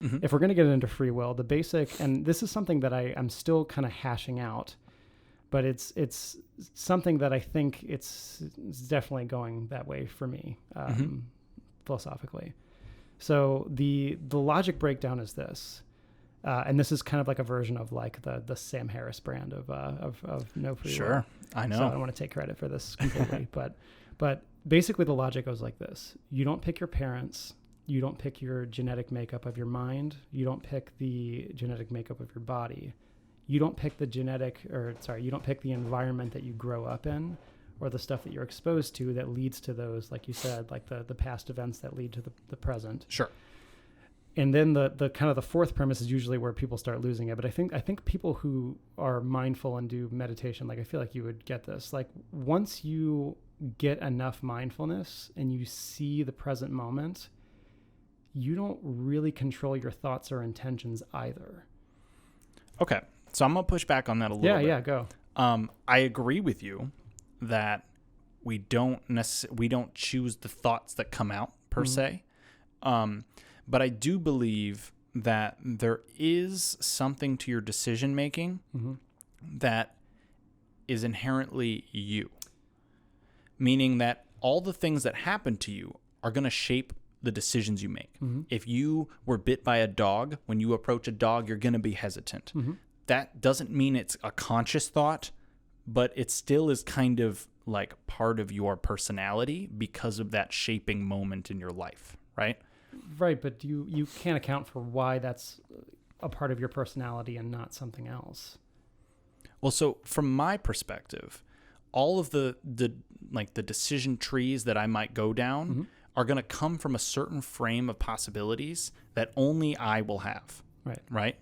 If we're going to get into free will, the basic, and this is something that I'm still kind of hashing out, but it's something that I think it's definitely going that way for me, philosophically. So the logic breakdown is this, and this is kind of like a version of like the Sam Harris brand of no free will. Sure, I know. So I don't want to take credit for this completely, but basically the logic goes like this: you don't pick your parents. You don't pick your genetic makeup of your mind. You don't pick the genetic makeup of your body. You don't pick you don't pick the environment that you grow up in or the stuff that you're exposed to that leads to those, like you said, like the past events that lead to the present. Sure. And then the kind of the fourth premise is usually where people start losing it. But I think people who are mindful and do meditation, like I feel like you would get this. Like once you get enough mindfulness and you see the present moment, you don't really control your thoughts or intentions either. Okay. So I'm going to push back on that a little bit. Yeah, go. I agree with you that we don't choose the thoughts that come out per se. But I do believe that there is something to your decision making that is inherently you. Meaning that all the things that happen to you are going to shape the decisions you make. If you were bit by a dog, when you approach a dog, you're going to be hesitant. That doesn't mean it's a conscious thought, but it still is kind of like part of your personality because of that shaping moment in your life, right? Right, but you can't account for why that's a part of your personality and not something else. Well, so from my perspective, all of the decision trees that I might go down are going to come from a certain frame of possibilities that only I will have. Right?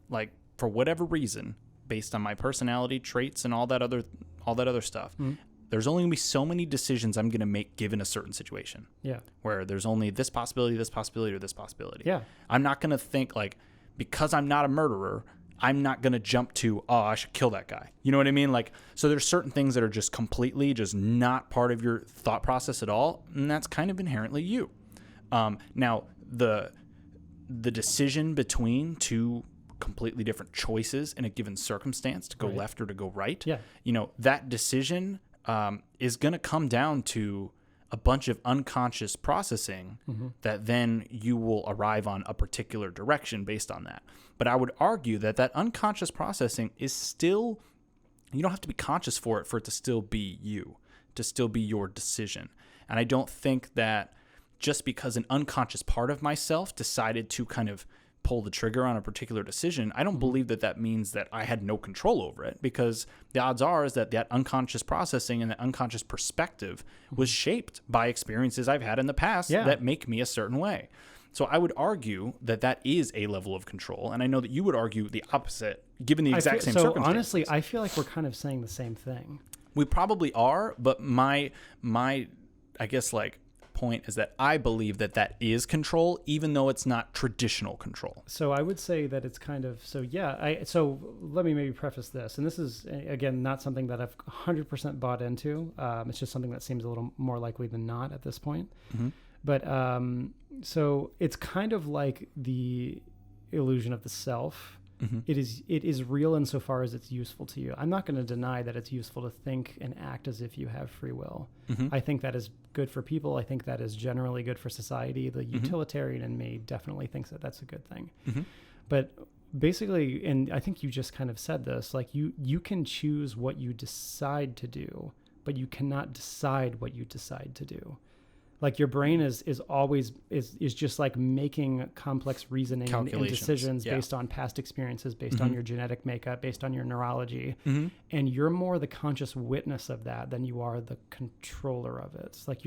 Like for whatever reason, based on my personality traits and all that other stuff, there's only going to be so many decisions I'm going to make given a certain situation. Yeah. Where there's only this possibility, or this possibility. Yeah. I'm not going to think like, because I'm not a murderer, I'm not going to jump to, oh, I should kill that guy. You know what I mean? Like, so there's certain things that are just completely just not part of your thought process at all. And that's kind of inherently you. Now, the decision between two completely different choices in a given circumstance to go left or to go right, that decision is going to come down to a bunch of unconscious processing that then you will arrive on a particular direction based on that. But I would argue that unconscious processing is still, you don't have to be conscious for it to still be you, to still be your decision. And I don't think that just because an unconscious part of myself decided to kind of pull the trigger on a particular decision, I don't believe that means that I had no control over it, because the odds are is that unconscious processing and that unconscious perspective was shaped by experiences I've had in the past that make me a certain way. So I would argue that is a level of control, and I know that you would argue the opposite, given the exact same circumstances. So honestly, I feel like we're kind of saying the same thing. We probably are, but my I guess like point is that I believe that is control, even though it's not traditional control. So I would say that it's kind of, so let me maybe preface this, and this is again not something that I've 100% bought into. It's just something that seems a little more likely than not at this point. But so it's kind of like the illusion of the self. It is real insofar as it's useful to you. I'm not going to deny that it's useful to think and act as if you have free will. I think that is good for people. I think that is generally good for society. The utilitarian in me definitely thinks that that's a good thing. But basically, and I think you just kind of said this, like you can choose what you decide to do, but you cannot decide what you decide to do. Like your brain is always just like making complex reasoning and decisions based on past experiences, based on your genetic makeup, based on your neurology. And you're more the conscious witness of that than you are the controller of it. It's like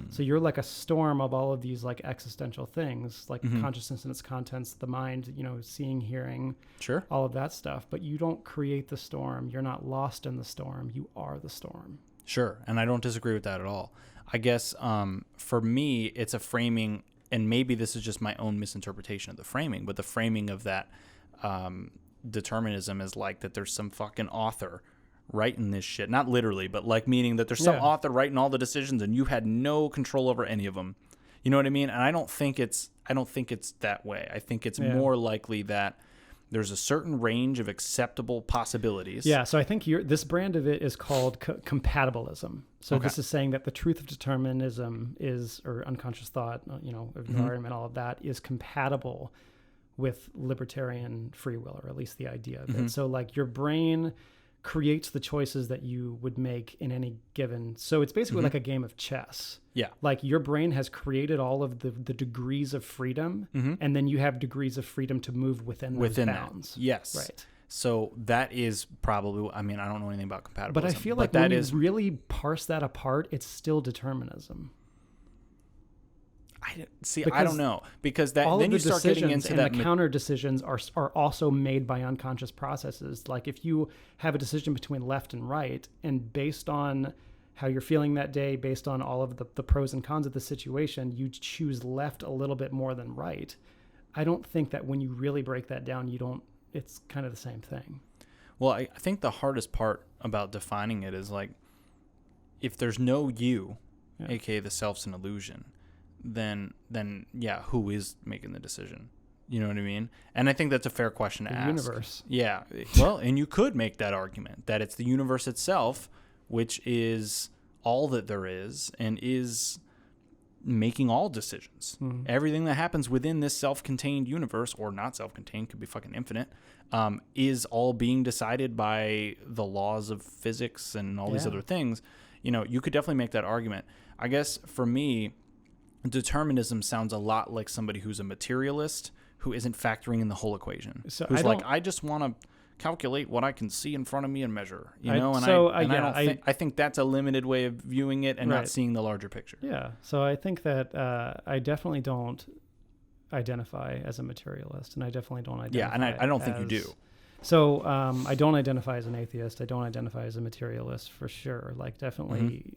so you're like a storm of all of these like existential things, like consciousness and its contents, the mind, seeing, hearing, all of that stuff. But you don't create the storm. You're not lost in the storm. You are the storm. Sure. And I don't disagree with that at all. I guess for me, it's a framing, and maybe this is just my own misinterpretation of the framing, but the framing of that determinism is like that there's some fucking author writing this shit. Not literally, but like meaning that there's some author writing all the decisions and you had no control over any of them. You know what I mean? And I don't think it's that way. I think it's more likely that there's a certain range of acceptable possibilities. Yeah, so I think this brand of it is called compatibilism. So this is saying that the truth of determinism is, or unconscious thought, environment, all of that is compatible with libertarian free will, or at least the idea of it. So like your brain creates the choices that you would make in any given. So it's basically like a game of chess. Yeah. Like your brain has created all of the degrees of freedom, and then you have degrees of freedom to move within those bounds. That. Yes. Right. So that is probably, I mean, I don't know anything about compatibilism. But I feel like when you really parse that apart, it's still determinism. I don't know, because then you start getting into and that. The counter decisions are also made by unconscious processes. Like if you have a decision between left and right, and based on how you're feeling that day, based on all of the pros and cons of the situation, you choose left a little bit more than right. I don't think that when you really break that down, it's kind of the same thing. Well, I think the hardest part about defining it is like, if there's no you, aka the self's an illusion, then who is making the decision? You know what I mean? And I think that's a fair question to ask. The universe. Yeah. Well, and you could make that argument that it's the universe itself, which is all that there is and is making all decisions. Everything that happens within this self-contained universe, or not self-contained, could be fucking infinite, is all being decided by the laws of physics and all these other things. You know, you could definitely make that argument. I guess for me, determinism sounds a lot like somebody who's a materialist who isn't factoring in the whole equation. So who's I just want to calculate what I can see in front of me and measure, I think that's a limited way of viewing it and not seeing the larger picture. Yeah. So I think that I definitely don't identify as a materialist, and I definitely don't identify. Yeah, and I don't think you do. So I don't identify as an atheist. I don't identify as a materialist for sure. Like definitely.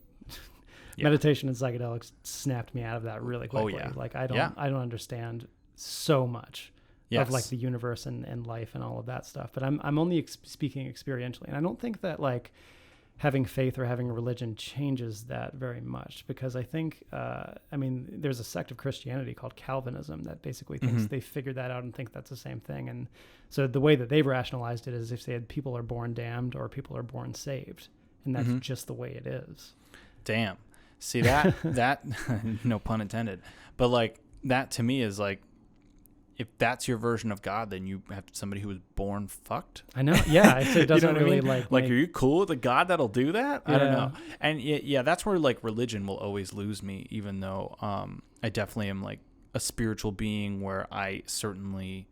Meditation and psychedelics snapped me out of that really quickly. Oh, yeah. Like I don't understand so much of like the universe and life and all of that stuff. But I'm only speaking experientially, and I don't think that like having faith or having a religion changes that very much, because I think there's a sect of Christianity called Calvinism that basically thinks they figured that out and think that's the same thing. And so the way that they've rationalized it is if they said people are born damned or people are born saved, and that's just the way it is. Damn. See that no pun intended, but like that to me is like, if that's your version of God, then you have somebody who was born fucked. I know. Yeah. It doesn't you know really I mean? Like, are you cool with a God that'll do that? Yeah. I don't know. And that's where like religion will always lose me, even though I definitely am like a spiritual being where I certainly,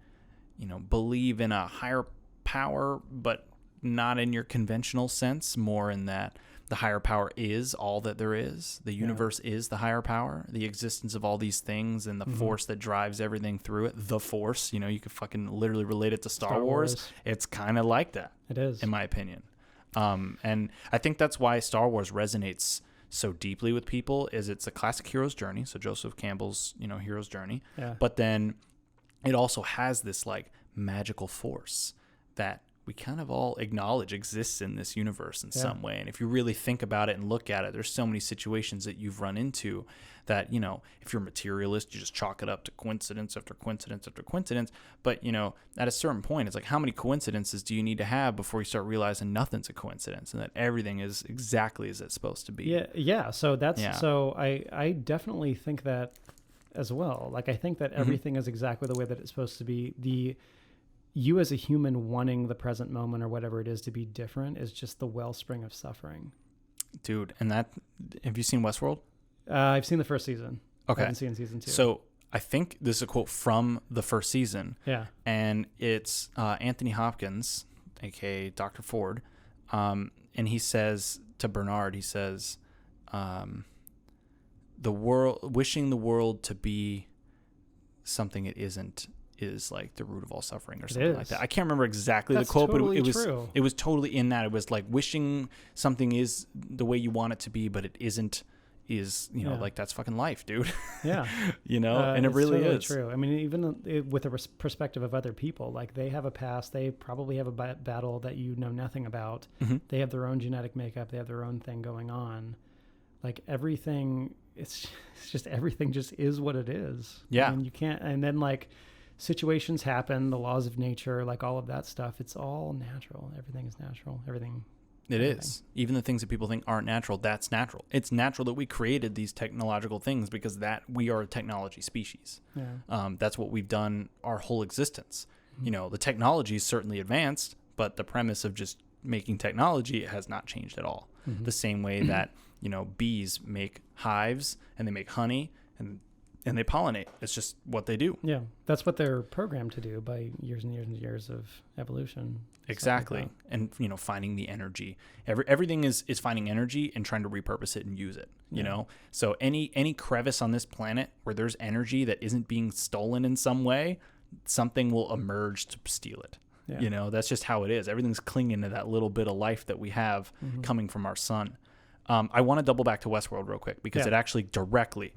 believe in a higher power, but not in your conventional sense, more in that the higher power is all that there is. The universe is the higher power, the existence of all these things and the force that drives everything through it. The force, you could fucking literally relate it to Star Wars. It's kind of like that. It is. In my opinion. And I think that's why Star Wars resonates so deeply with people, is it's a classic hero's journey. So Joseph Campbell's, hero's journey. Yeah. But then it also has this like magical force that we kind of all acknowledge exists in this universe in some way. And if you really think about it and look at it, there's so many situations that you've run into that, if you're a materialist, you just chalk it up to coincidence after coincidence after coincidence. But, at a certain point, it's like, how many coincidences do you need to have before you start realizing nothing's a coincidence and that everything is exactly as it's supposed to be? Yeah. Yeah. So so I definitely think that as well. Like, I think that everything is exactly the way that it's supposed to be. You as a human wanting the present moment or whatever it is to be different is just the wellspring of suffering. Dude, and have you seen Westworld? I've seen the first season. Okay. I haven't seen season 2. So I think this is a quote from the first season. Yeah. And it's Anthony Hopkins, aka Dr. Ford. And he says to Bernard, wishing the world to be something it isn't is like the root of all suffering or something like that. I can't remember exactly the quote, totally but it was totally in that. It was like wishing something is the way you want it to be, but it isn't, is, like that's fucking life, dude. Yeah. And it really totally is true. I mean, even with the perspective of other people, like they have a past, they probably have a battle that you know nothing about. They have their own genetic makeup. They have their own thing going on. Like everything it's just everything just is what it is. Yeah. And you can't, and then like situations happen, the laws of nature, like all of that stuff, it's all natural. Everything is natural. Everything. It is. Even the things that people think aren't natural, that's natural. It's natural that we created these technological things because that we are a technology species. Yeah. That's what we've done our whole existence. The technology is certainly advanced, but the premise of just making technology has not changed at all. The same way that, bees make hives and they make honey and they pollinate. It's just what they do. Yeah. That's what they're programmed to do by years and years and years of evolution. Exactly. Like and, finding the energy. Everything is finding energy and trying to repurpose it and use it, you know? So any crevice on this planet where there's energy that isn't being stolen in some way, something will emerge to steal it. Yeah. That's just how it is. Everything's clinging to that little bit of life that we have coming from our sun. I want to double back to Westworld real quick because it actually directly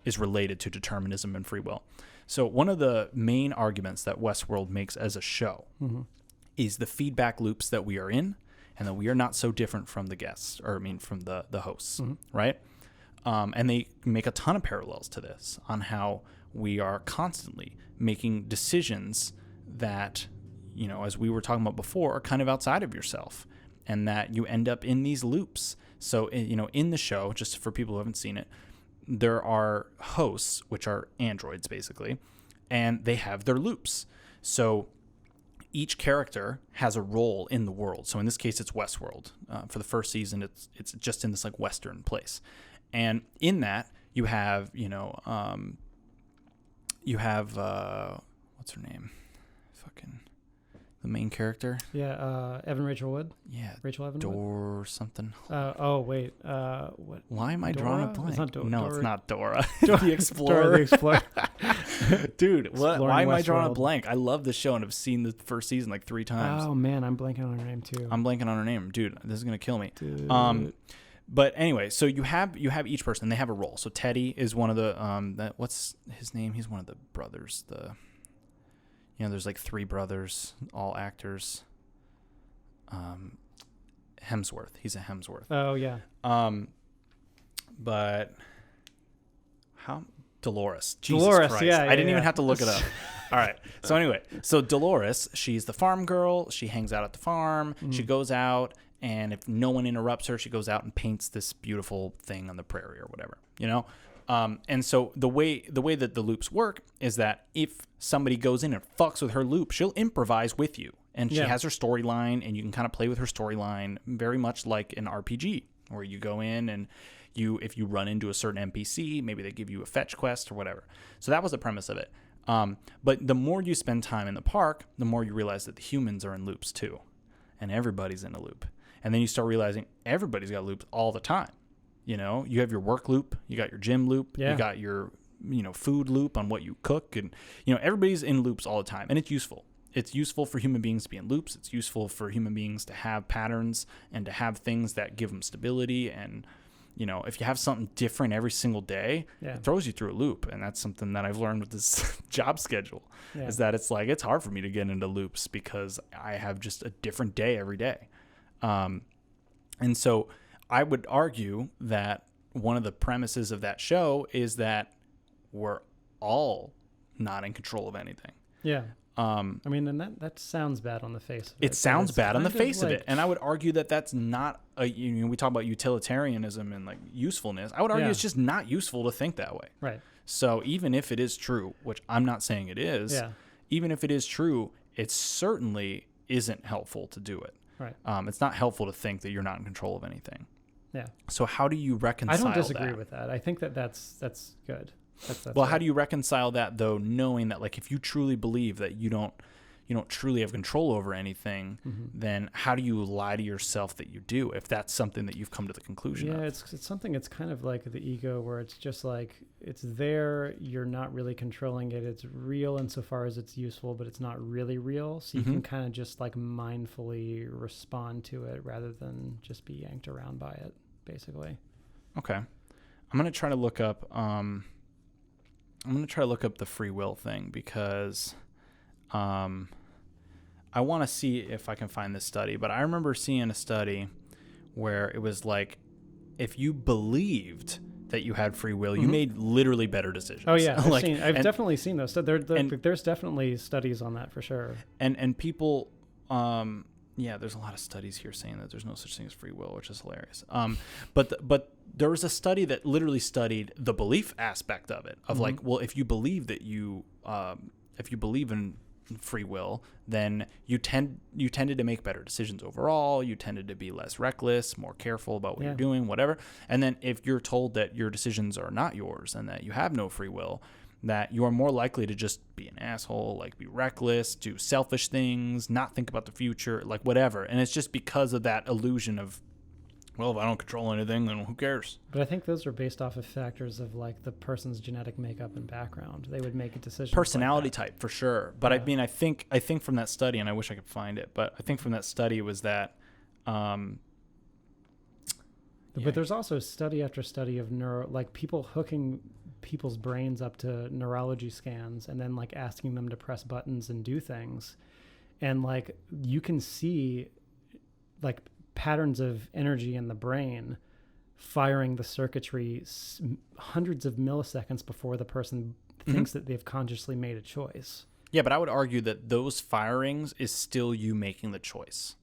is related to determinism and free will. So one of the main arguments that Westworld makes as a show is the feedback loops that we are in and that we are not so different from the guests, from the hosts, right? And they make a ton of parallels to this on how we are constantly making decisions that, as we were talking about before, are kind of outside of yourself and that you end up in these loops. So, in the show, just for people who haven't seen it, there are hosts, which are androids basically, and they have their loops. So each character has a role in the world. So in this case, it's Westworld. For the first season, it's just in this like Western place. And in that, you have, what's her name? The main character. Yeah, Evan Rachel Wood. Yeah, Rachel Evan Dor Wood? something. Wait. What? Why am I drawing a blank? It's not No, it's not Dora. Dora. The Explorer. Dora the Explorer. Dude, why am I drawing a Westworld. blank? I love this show and I've seen the first season like 3 times. Oh man, I'm blanking on her name too. I'm blanking on her name, dude. This is gonna kill me. Dude. But anyway, so you have each person. They have a role. So Teddy is one of the what's his name? He's one of the brothers. There's like 3 brothers, all actors. Hemsworth. He's a Hemsworth. Oh yeah. But how Dolores? Jesus Dolores, Christ. yeah, I didn't yeah. even have to look it up. All right. So anyway, so Dolores, she's the farm girl. She hangs out at the farm. She goes out, and if no one interrupts her, she goes out and paints this beautiful thing on the prairie or whatever. And so the way that the loops work is that if somebody goes in and fucks with her loop, she'll improvise with you. And she has her storyline, and you can kind of play with her storyline very much like an RPG, where you go in and if you run into a certain NPC, maybe they give you a fetch quest or whatever. So that was the premise of it. But the more you spend time in the park, the more you realize that the humans are in loops too. And everybody's in a loop. And then you start realizing everybody's got loops all the time. You have your work loop, you got your gym loop, you got your, food loop on what you cook. And, everybody's in loops all the time. And it's useful. It's useful for human beings to be in loops. It's useful for human beings to have patterns and to have things that give them stability. And, if you have something different every single day, it throws you through a loop. And that's something that I've learned with this job schedule is that it's hard for me to get into loops because I have just a different day every day. And so I would argue that one of the premises of that show is that we're all not in control of anything. Yeah. And that sounds bad on the face of it. It sounds bad on the face of it. And I would argue that that's not we talk about utilitarianism and like usefulness. I would argue it's just not useful to think that way. Right. So even if it is true, which I'm not saying it is, even if it is true, it certainly isn't helpful to do it. Right. It's not helpful to think that you're not in control of anything. Yeah. So how do you reconcile that? I don't disagree with that. I think that's good. That's well, how do you reconcile that though, knowing that like if you truly believe that you don't truly have control over anything, then how do you lie to yourself that you do if that's something that you've come to the conclusion of? Yeah, it's something. It's kind of like the ego, where it's just like it's there. You're not really controlling it. It's real insofar as it's useful, but it's not really real. So you can kind of just like mindfully respond to it rather than just be yanked around by it, basically. Okay, I'm gonna try to look up. The free will thing because I want to see if I can find this study. But I remember seeing a study where it was like if you believed that you had free will, you made literally better decisions. Oh yeah, I've definitely seen those. So there's definitely studies on that for sure. And people, there's a lot of studies here saying that there's no such thing as free will, which is hilarious. But there was a study that literally studied the belief aspect of it, of like, well, if you believe that if you believe in free will, then you tended to make better decisions overall. You tended to be less reckless, more careful about what you're doing, whatever. And then if you're told that your decisions are not yours and that you have no free will, that you are more likely to just be an asshole, like be reckless, do selfish things, not think about the future, like whatever. And it's just because of that illusion of, well, if I don't control anything, then who cares? But I think those are based off of factors of like the person's genetic makeup and background. They would make a decision. Personality type for sure. But I mean, I think from that study, and I wish I could find it, but I think from that study was that. But there's also study after study of people hooking people's brains up to neurology scans and then like asking them to press buttons and do things, and like you can see like patterns of energy in the brain firing the circuitry hundreds of milliseconds before the person thinks that they've consciously made a choice. Yeah, but I would argue that those firings is still you making the choice.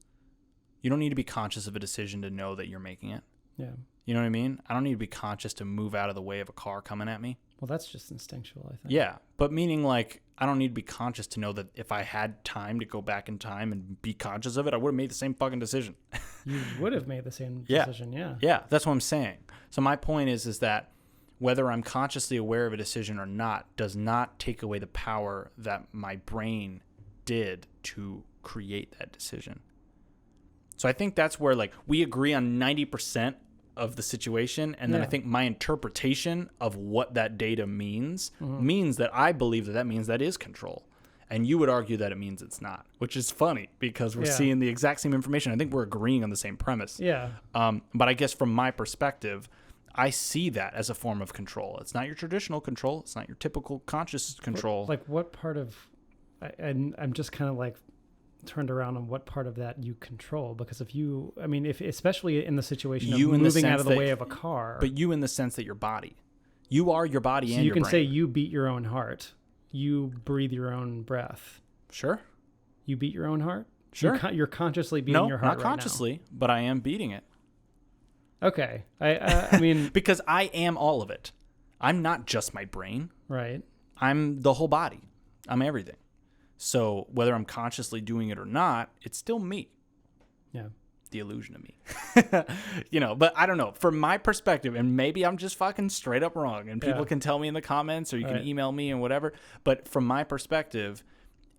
You don't need to be conscious of a decision to know that you're making it. Yeah. You know what I mean? I don't need to be conscious to move out of the way of a car coming at me. Well, that's just instinctual, I think. Yeah, but meaning like I don't need to be conscious to know that if I had time to go back in time and be conscious of it, I would have made the same fucking decision. You would have made the same decision, yeah. Yeah, that's what I'm saying. So my point is that whether I'm consciously aware of a decision or not does not take away the power that my brain did to create that decision. So I think that's where like we agree on 90% of the situation, and then I think my interpretation of what that data means means that I believe that means that is control, and you would argue that it means it's not, which is funny because we're seeing the exact same information. I think we're agreeing on the same premise. But I guess from my perspective, I see that as a form of control. It's not your traditional control. It's not your typical conscious control. Like what part of, I'm just kind of like turned around on what part of that you control, because if especially in the situation of moving out of the way of a car, but you in the sense that you are your body, so and you your can brain. say you beat your own heart, you breathe your own breath. Sure. You beat your own heart. Sure. You're consciously beating your heart. Not consciously, but I am beating it. Okay. I mean because I am all of it. I'm not just my brain. Right. I'm the whole body. I'm everything. So whether I'm consciously doing it or not, it's still me. Yeah. The illusion of me. But I don't know. From my perspective, and maybe I'm just fucking straight up wrong, and people can tell me in the comments or you can email me and whatever. But from my perspective,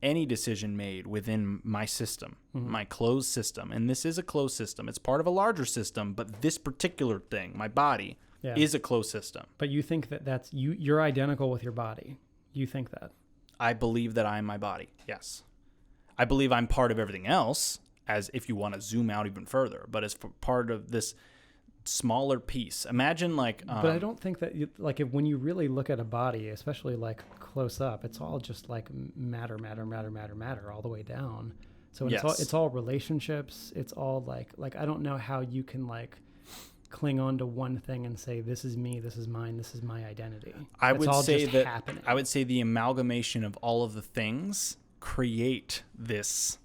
any decision made within my system, my closed system, and this is a closed system. It's part of a larger system, but this particular thing, my body, is a closed system. But you think that's you're identical with your body. You think that. I believe that I'm my body, yes. I believe I'm part of everything else, as if you want to zoom out even further, but as for part of this smaller piece. Imagine like... but I don't think that, when you really look at a body, especially like close up, it's all just like matter all the way down. So it's all relationships. It's all like I don't know how you can like cling on to one thing and say, this is me, this is mine, this is my identity. I would say the amalgamation of all of the things create this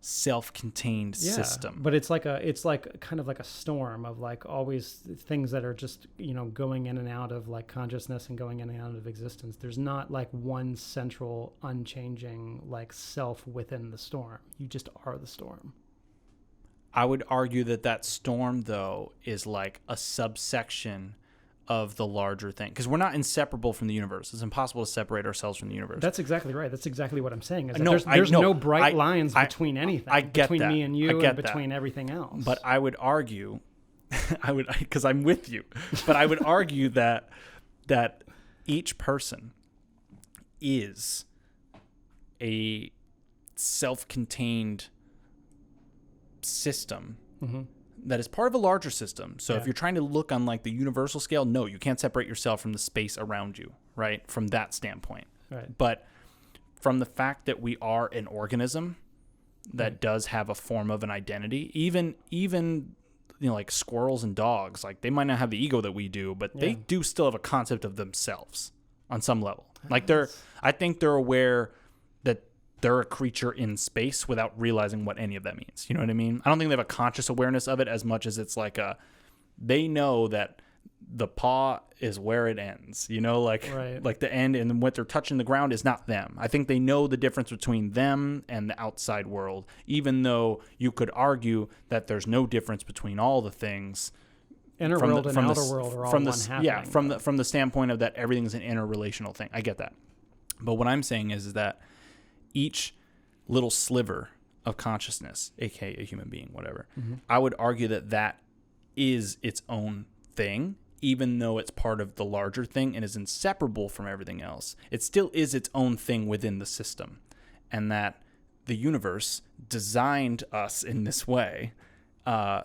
self-contained system. But it's like kind of like a storm of like always things that are just, going in and out of like consciousness and going in and out of existence. There's not like one central unchanging like self within the storm. You just are the storm. I would argue that storm, though, is like a subsection of the larger thing. Because we're not inseparable from the universe. It's impossible to separate ourselves from the universe. That's exactly right. That's exactly what I'm saying. There's no bright lines between anything. Between me and you and between everything else. But I would argue, because I'm with you, but I would argue that each person is a self-contained system that is part of a larger system. So if you're trying to look on like the universal scale, no, you can't separate yourself from the space around you, right? From that standpoint. Right. But from the fact that we are an organism that does have a form of an identity, even like squirrels and dogs, like they might not have the ego that we do, but they do still have a concept of themselves on some level. Like I think they're aware that they're a creature in space without realizing what any of that means. You know what I mean? I don't think they have a conscious awareness of it as much as it's like they know that the paw is where it ends, like the end, and what they're touching the ground is not them. I think they know the difference between them and the outside world, even though you could argue that there's no difference between all the things. Inner world and outer world are all one happening. Yeah, from the standpoint of that everything's an interrelational thing. I get that. But what I'm saying is that each little sliver of consciousness, aka a human being, whatever, I would argue that is its own thing, even though it's part of the larger thing and is inseparable from everything else. It still is its own thing within the system, and that the universe designed us in this way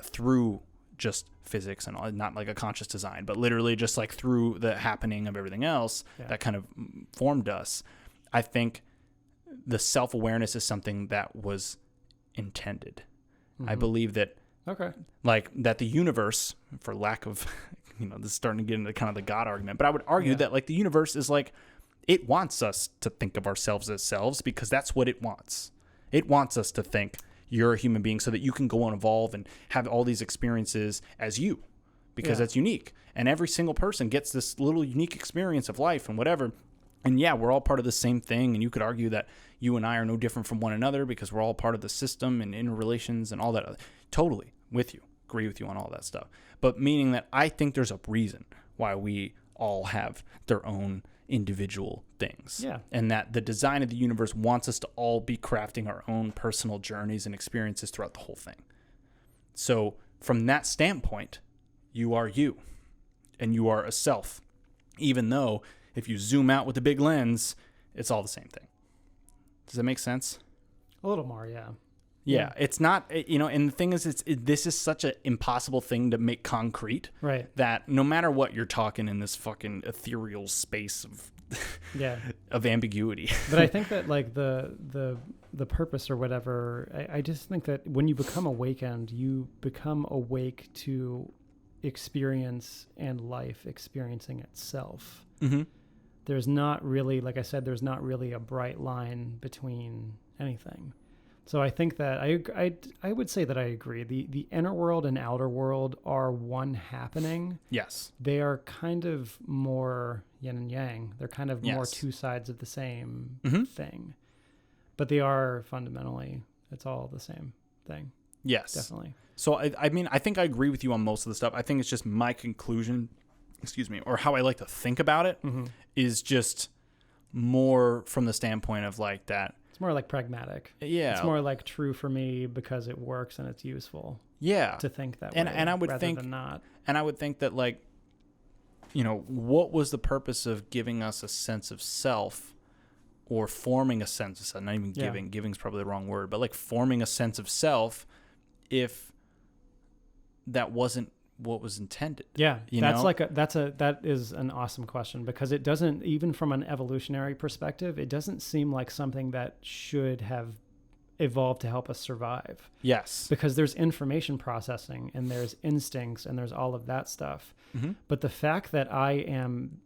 through just physics and all, not like a conscious design, but literally just like through the happening of everything else that kind of formed us. I think the self-awareness is something that was intended. I believe that like that the universe, for lack of this is starting to get into kind of the God argument, but I would argue that like the universe is like, it wants us to think of ourselves as selves because that's what it wants. It wants us to think you're a human being so that you can go and evolve and have all these experiences as you, because that's unique. And every single person gets this little unique experience of life and whatever. And we're all part of the same thing. And you could argue that you and I are no different from one another because we're all part of the system and interrelations and all that. Totally with you. Agree with you on all that stuff. But meaning that I think there's a reason why we all have their own individual things. Yeah. And that the design of the universe wants us to all be crafting our own personal journeys and experiences throughout the whole thing. So from that standpoint, you are you and you are a self, even though if you zoom out with the big lens, it's all the same thing. Does that make sense? A little more, yeah. Yeah, it's not, and the thing is, this is such an impossible thing to make concrete, right? That no matter what, you're talking in this fucking ethereal space of of ambiguity. But I think that like the purpose or whatever, I just think that when you become awakened, you become awake to experience and life experiencing itself. Mm-hmm. There's not really, like I said, there's not really a bright line between anything. So I think that I would say that I agree. The inner world and outer world are one happening. Yes. They are kind of more yin and yang. They're kind of more two sides of the same thing. But they are fundamentally, it's all the same thing. Yes. Definitely. So I mean, I think I agree with you on most of the stuff. I think it's just my conclusion, or how I like to think about it is just more from the standpoint of like that. It's more like pragmatic. Yeah. It's more like true for me because it works and it's useful. Yeah. To think that way. And I would think than not. And I would think that like, what was the purpose of giving us a sense of self or forming a sense of self? Not even giving. Giving is probably the wrong word, but like forming a sense of self if that wasn't what was intended. Yeah. That is an awesome question because it doesn't, even from an evolutionary perspective, it doesn't seem like something that should have evolved to help us survive. Yes. Because there's information processing and there's instincts and there's all of that stuff. Mm-hmm. But the fact that I'm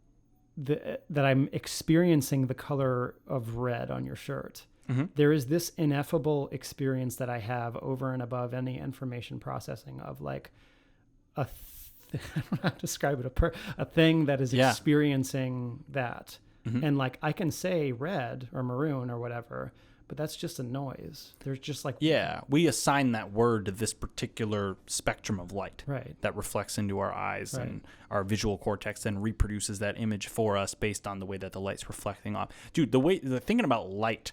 experiencing the color of red on your shirt, there is this ineffable experience that I have over and above any information processing of like I don't know how to describe it, a thing that is experiencing that. And like I can say red or maroon or whatever, but that's just a noise. There's just like... Yeah, we assign that word to this particular spectrum of light that reflects into our eyes and our visual cortex and reproduces that image for us based on the way that the light's reflecting off. Dude, the thinking about light,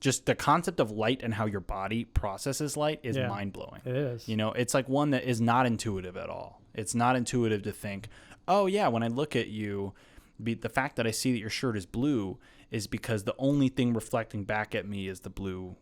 just the concept of light and how your body processes light is mind-blowing. It is. It's like one that is not intuitive at all. It's not intuitive to think, oh yeah, when I look at you, the fact that I see that your shirt is blue is because the only thing reflecting back at me is the blue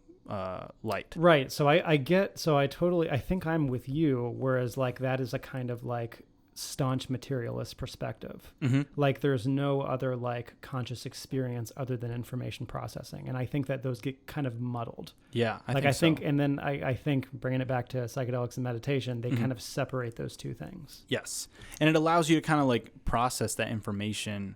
light. Right. So I think I'm with you, whereas like that is a kind of like staunch materialist perspective. Mm-hmm. Like there's no other like conscious experience other than information processing. And I think that those get kind of muddled. Yeah. I think, and then I think bringing it back to psychedelics and meditation, they kind of separate those two things. Yes. And it allows you to kind of like process that information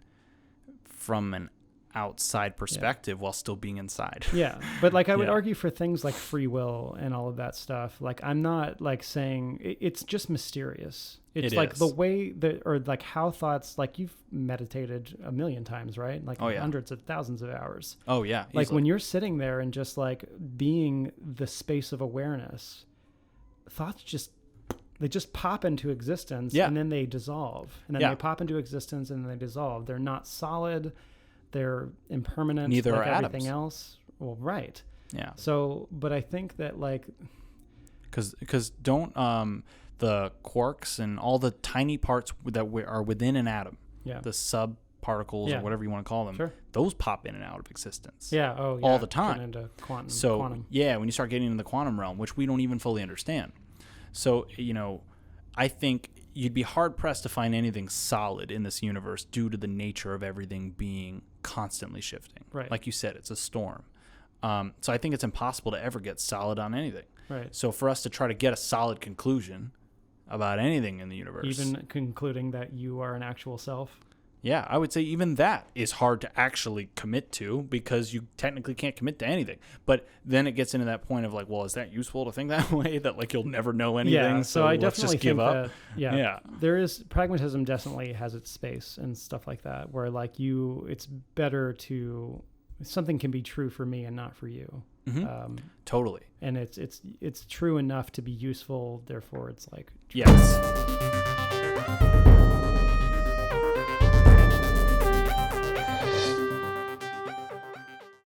from an outside perspective while still being inside. Yeah. But like I would argue for things like free will and all of that stuff. Like I'm not like saying it's just mysterious. It's like the way that, or like how thoughts, like you've meditated a million times, right? Like hundreds of thousands of hours. Oh yeah. Like easily. when you're sitting there and just like being the space of awareness, thoughts they just pop into existence and then they dissolve. And then they pop into existence and then they dissolve. They're not solid. They're impermanent. Neither like are everything atoms. else. Well, right. Yeah. So, but I think that like, because don't the quarks and all the tiny parts that are within an atom, the subparticles or whatever you want to call them, those pop in and out of existence. Yeah. Oh, yeah. All the time. Into quantum. So quantum. yeah, when you start getting into the quantum realm, which we don't even fully understand. So I think you'd be hard pressed to find anything solid in this universe due to the nature of everything being constantly shifting. Right. Like you said, it's a storm. So I think it's impossible to ever get solid on anything. Right. So for us to try to get a solid conclusion about anything in the universe, even concluding that you are an actual self. Yeah, I would say even that is hard to actually commit to because you technically can't commit to anything. But then it gets into that point of like, well, is that useful to think that way? That like you'll never know anything. Yeah, so I let's definitely just give think up. That, there is pragmatism definitely has its space and stuff like that, where like it's better to something can be true for me and not for you. Mm-hmm. Totally. And it's true enough to be useful. Therefore, it's like yes.